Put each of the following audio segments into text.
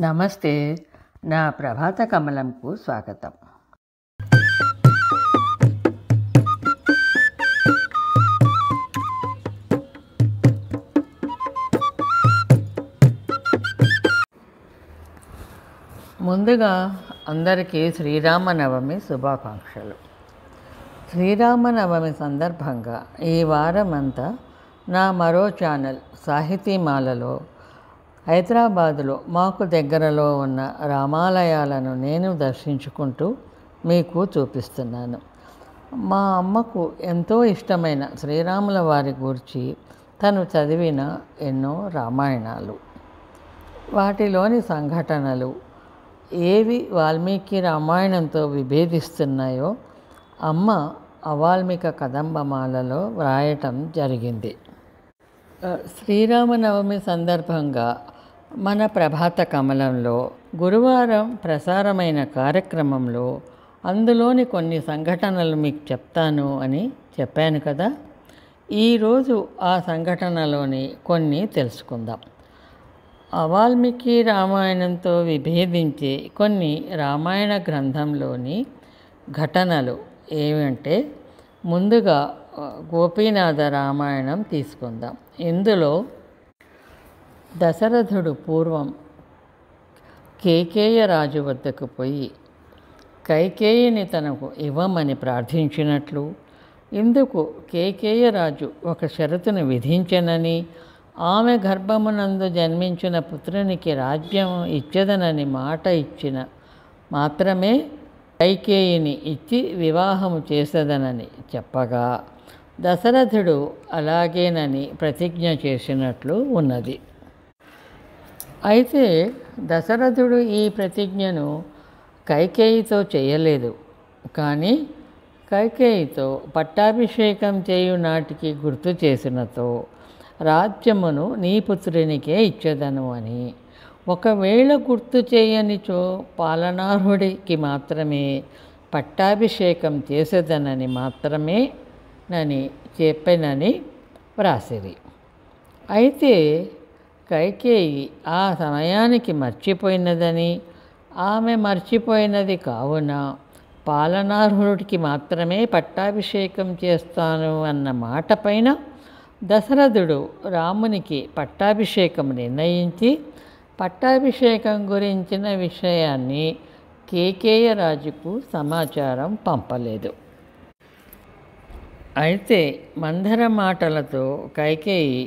నమస్తే. నా ప్రభాత కమలంకు స్వాగతం. ముందుగా అందరికీ శ్రీరామనవమి శుభాకాంక్షలు. శ్రీరామనవమి సందర్భంగా ఈ వారమంతా నా మరో ఛానల్ సాహితీమాలలో హైదరాబాదులో మాకు దగ్గరలో ఉన్న రామాలయాలను నేను దర్శించుకుంటూ మీకు చూపిస్తున్నాను. మా అమ్మకు ఎంతో ఇష్టమైన శ్రీరాముల వారి గురించి తను చదివిన ఎన్నో రామాయణాలు, వాటిలోని సంఘటనలు ఏవి వాల్మీకి రామాయణంతో విభేదిస్తున్నాయో అమ్మ అవాల్మిక కదంబమాలలో వ్రాయటం జరిగింది. శ్రీరామనవమి సందర్భంగా మన ప్రభాత కమలంలో గురువారం ప్రసారమైన కార్యక్రమంలో అందులోని కొన్ని సంఘటనలు మీకు చెప్తాను అని చెప్పాను కదా. ఈరోజు ఆ సంఘటనలోని కొన్ని తెలుసుకుందాం. అవాల్మీకి రామాయణంతో విభేదించే కొన్ని రామాయణ గ్రంథంలోని ఘటనలు ఏమంటే, ముందుగా గోపీనాథ రామాయణం తీసుకుందాం. ఇందులో దశరథుడు పూర్వం కేకేయ రాజు వద్దకు పోయి కైకేయిని తనకు ఇవ్వమని ప్రార్థించినట్లు, ఇందుకు కేకేయ రాజు ఒక షరతును విధించెనని, ఆమె గర్భమునందు జన్మించిన పుత్రునికి రాజ్యం ఇచ్చేదనని మాట ఇచ్చిన మాత్రమే కైకేయిని ఇచ్చి వివాహము చేసేదనని చెప్పగా దశరథుడు అలాగేనని ప్రతిజ్ఞ చేసినట్లు ఉన్నది. అయితే దశరథుడు ఈ ప్రతిజ్ఞను కైకేయితో చేయలేదు. కానీ కైకేయితో పట్టాభిషేకం చేయు నాటికి గుర్తు చేసినతో రాజ్యమును నీ పుత్రునికే ఇచ్చేదను అని, ఒకవేళ గుర్తు చేయనిచో పాలనార్హుడికి మాత్రమే పట్టాభిషేకం చేసేదనని మాత్రమే నని చెప్పెనని వ్రాసిరి. అయితే కైకేయి ఆ సమయానికి మర్చిపోయినదని, ఆమె మర్చిపోయినది కావున పాలనార్హుడికి మాత్రమే పట్టాభిషేకం చేస్తాను అన్న మాట పైన దశరథుడు రామునికి పట్టాభిషేకం నిర్ణయించి పట్టాభిషేకం గురించిన విషయాన్ని కేకేయ రాజుకు సమాచారం పంపలేదు. అయితే మందర మాటలతో కైకేయి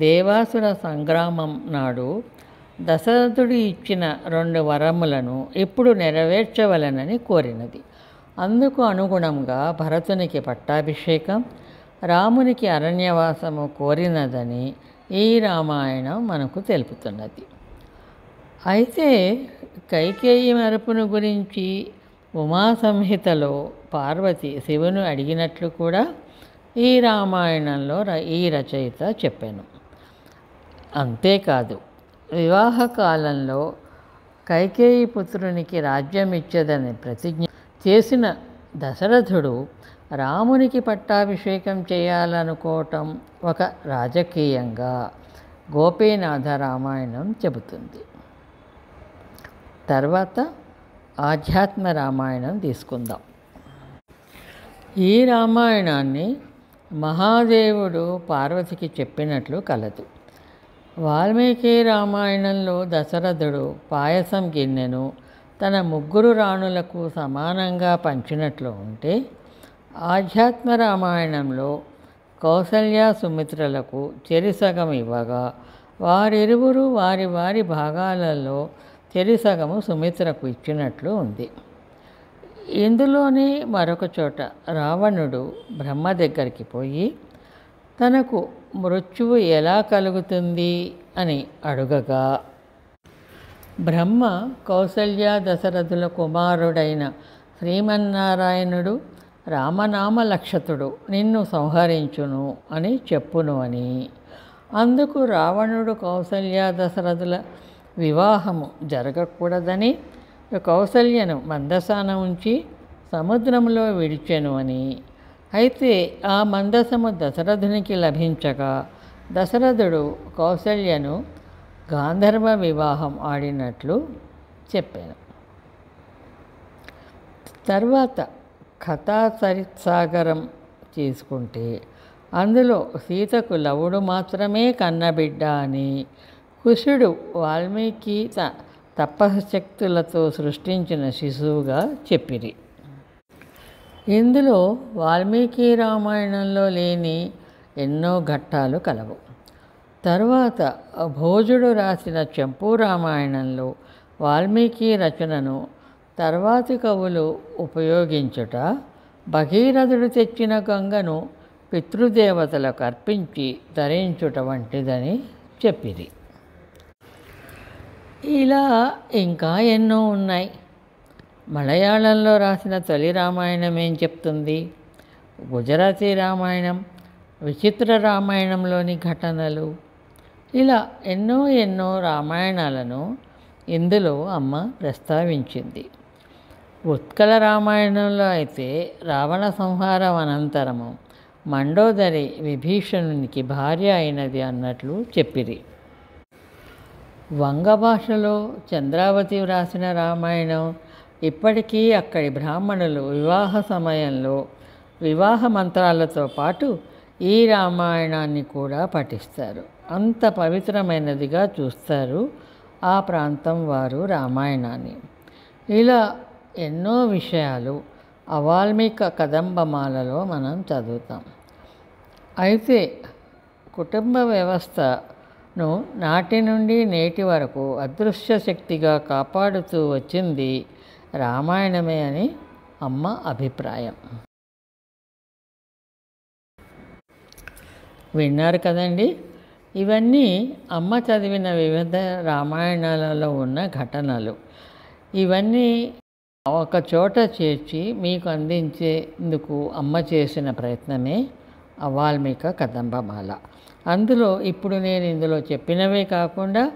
దేవాసుర సంగ్రామం నాడు దశరథుడు ఇచ్చిన 2 వరములను ఇప్పుడు నెరవేర్చవలనని కోరినది. అందుకు అనుగుణంగా భరతునికి పట్టాభిషేకం, రామునికి అరణ్యవాసము కోరినదని ఈ రామాయణం మనకు తెలుపుతున్నది. అయితే కైకేయి మరపును గురించి ఉమా సంహితలో పార్వతి శివును అడిగినట్లు కూడా ఈ రామాయణంలో ఈ రచయిత చెప్పాను. అంతేకాదు, వివాహ కాలంలో కైకేయి పుత్రునికి రాజ్యం ఇచ్చేదని ప్రతిజ్ఞ చేసిన దశరథుడు రామునికి పట్టాభిషేకం చేయాలనుకోవటం ఒక రాజకీయంగా గోపీనాథ రామాయణం చెబుతుంది. తర్వాత ఆధ్యాత్మ రామాయణం తీసుకుందాం. ఈ రామాయణాన్ని మహాదేవుడు పార్వతికి చెప్పినట్లు కలదు. వాల్మీకి రామాయణంలో దశరథుడు పాయసం గిన్నెను తన 3 రాణులకు సమానంగా పంచినట్లు ఉంటే, ఆధ్యాత్మ రామాయణంలో కౌసల్య సుమిత్రలకు చెరిసగం ఇవ్వగా వారిరువురు వారి వారి భాగాలలో చెరిసగము సుమిత్రకు ఇచ్చినట్లు ఉంది. ఇందులోనే మరొక చోట రావణుడు బ్రహ్మ దగ్గరికి పోయి తనకు మృత్యువు ఎలా కలుగుతుంది అని అడుగగా, బ్రహ్మ కౌసల్య దశరథుల కుమారుడైన శ్రీమన్నారాయణుడు రామనామ లక్షతుడు నిన్ను సంహరించును అని చెప్పును అని, అందుకు రావణుడు కౌసల్య దశరథుల వివాహము జరగకూడదని కౌసల్యను మందసాన ఉంచి సముద్రంలో విడిచెను అని, అయితే ఆ మందసము దశరథునికి లభించగా దశరథుడు కౌసల్యను గాంధర్వ వివాహం ఆడినట్లు చెప్పాను. తర్వాత కథా సరిత్సాగరం తీసుకుంటే అందులో సీతకు లవుడు మాత్రమే కన్నబిడ్డ అని కుశుడు వాల్మీకి తపశ్శక్తులతో సృష్టించిన శిశువుగా చెప్పిరి. ఇందులో వాల్మీకి రామాయణంలో లేని ఎన్నో ఘట్టాలు కలవు. తరువాత భోజుడు రాసిన చంపూ రామాయణంలో వాల్మీకి రచనను తర్వాతి కవులు ఉపయోగించుట, భగీరథుడు తెచ్చిన గంగను పితృదేవతలకు అర్పించి ధరించుట వంటిదని చెప్పిరి. ఇలా ఇంకా ఎన్నో ఉన్నాయి. మలయాళంలో రాసిన తొలి రామాయణం ఏం చెప్తుంది? గుజరాతీ రామాయణం, విచిత్ర రామాయణంలోని ఘటనలు, ఇలా ఎన్నో ఎన్నో రామాయణాలను ఇందులో అమ్మ ప్రస్తావించింది. ఉత్కల రామాయణంలో అయితే రావణ సంహారం అనంతరము మండోదరి విభీషణునికి భార్య అయినది అన్నట్లు చెప్పిరి. వంగ భాషలో చంద్రావతి వ్రాసిన రామాయణం ఇప్పటికీ అక్కడి బ్రాహ్మణులు వివాహ సమయంలో వివాహ మంత్రాలతో పాటు ఈ రామాయణాన్ని కూడా పఠిస్తారు. అంత పవిత్రమైనదిగా చూస్తారు ఆ ప్రాంతం వారు రామాయణాన్ని. ఇలా ఎన్నో విషయాలు అవాల్మీక కదంబమాలలో మనం చదువుతాం. అయితే కుటుంబ వ్యవస్థను నాటి నుండి నేటి వరకు అదృశ్య శక్తిగా కాపాడుతూ వచ్చింది రామాయణమే అని అమ్మ అభిప్రాయం. విన్నారు కదండి. ఇవన్నీ అమ్మ చదివిన వివిధ రామాయణాలలో ఉన్న ఘటనలు. ఇవన్నీ ఒక చోట చేర్చి మీకు అందించేందుకు అమ్మ చేసిన ప్రయత్నమే అవాల్మీక కదంబమాల. అందులో ఇప్పుడు నేను ఇందులో చెప్పినవే కాకుండా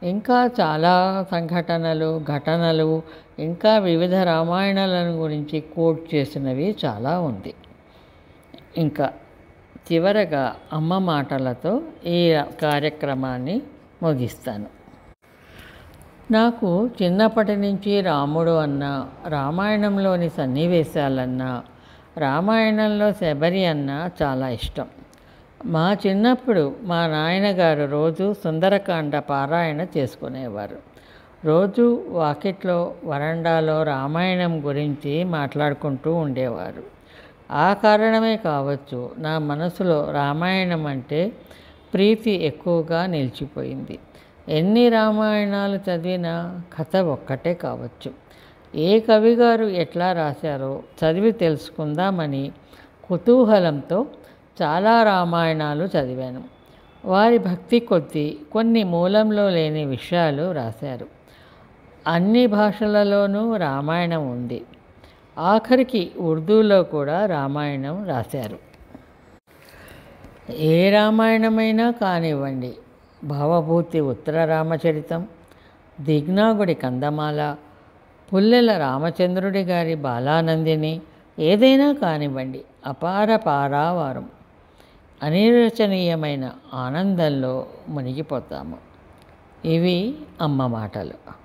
ఇంకా చాలా సంఘటనలు, ఘటనలు, ఇంకా వివిధ రామాయణాలను గురించి కోట్ చేసినవి చాలా ఉంది. ఇంకా చివరగా అమ్మ మాటలతో ఈ కార్యక్రమాన్ని ముగిస్తాను. నాకు చిన్నప్పటి నుంచి రాముడు అన్నా, రామాయణంలోని సన్నివేశాలన్నా, రామాయణంలో శబరి అన్నా చాలా ఇష్టం. మా చిన్నప్పుడు మా నాయనగారు రోజు సుందరకాండ పారాయణ చేసుకునేవారు. రోజు వాకిట్లో వరండాలో రామాయణం గురించి మాట్లాడుకుంటూ ఉండేవారు. ఆ కారణమే కావచ్చు నా మనసులో రామాయణం అంటే ప్రీతి ఎక్కువగా నిలిచిపోయింది. ఎన్ని రామాయణాలు చదివినా కథ ఒక్కటే కావచ్చు. ఏ కవిగారు ఎట్లా రాశారో చదివి తెలుసుకుందామని కుతూహలంతో చాలా రామాయణాలు చదివాను. వారి భక్తి కొద్దీ కొన్ని మూలంలో లేని విషయాలు రాశారు. అన్ని భాషలలోనూ రామాయణం ఉంది. ఆఖరికి ఉర్దూలో కూడా రామాయణం రాశారు. ఏ రామాయణమైనా కానివ్వండి, భవభూతి ఉత్తర రామచరితం, దిగ్నాగుడి కందమాల, పుల్లెల రామచంద్రుడి గారి బాలానందిని, ఏదైనా కానివ్వండి, అపార పారావారం, అనిర్వచనీయమైన ఆనందంలో మునిగిపోతాము. ఇవి అమ్మ మాటలు.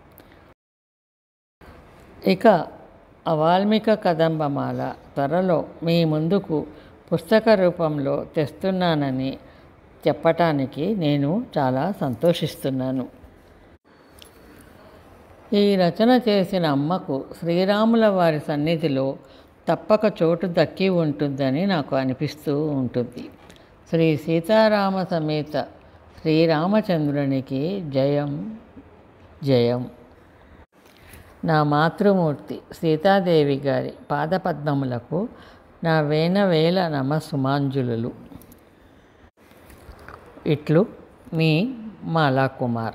ఇక అవాల్మీక కదంబమాల త్వరలో మీ ముందుకు పుస్తక రూపంలో తెస్తున్నానని చెప్పటానికి నేను చాలా సంతోషిస్తున్నాను. ఈ రచన చేసిన అమ్మకు శ్రీరాముల వారి సన్నిధిలో తప్పక చోటు దక్కి ఉంటుందని నాకు అనిపిస్తూ ఉంటుంది. శ్రీ సీతారామ సమేత శ్రీరామచంద్రునికి జయం జయం. నా మాతృమూర్తి సీతాదేవి గారి పాదపద్మములకు నా వేల నమస్సుమాంజులు. ఇట్లు మీ మాలా కుమార్.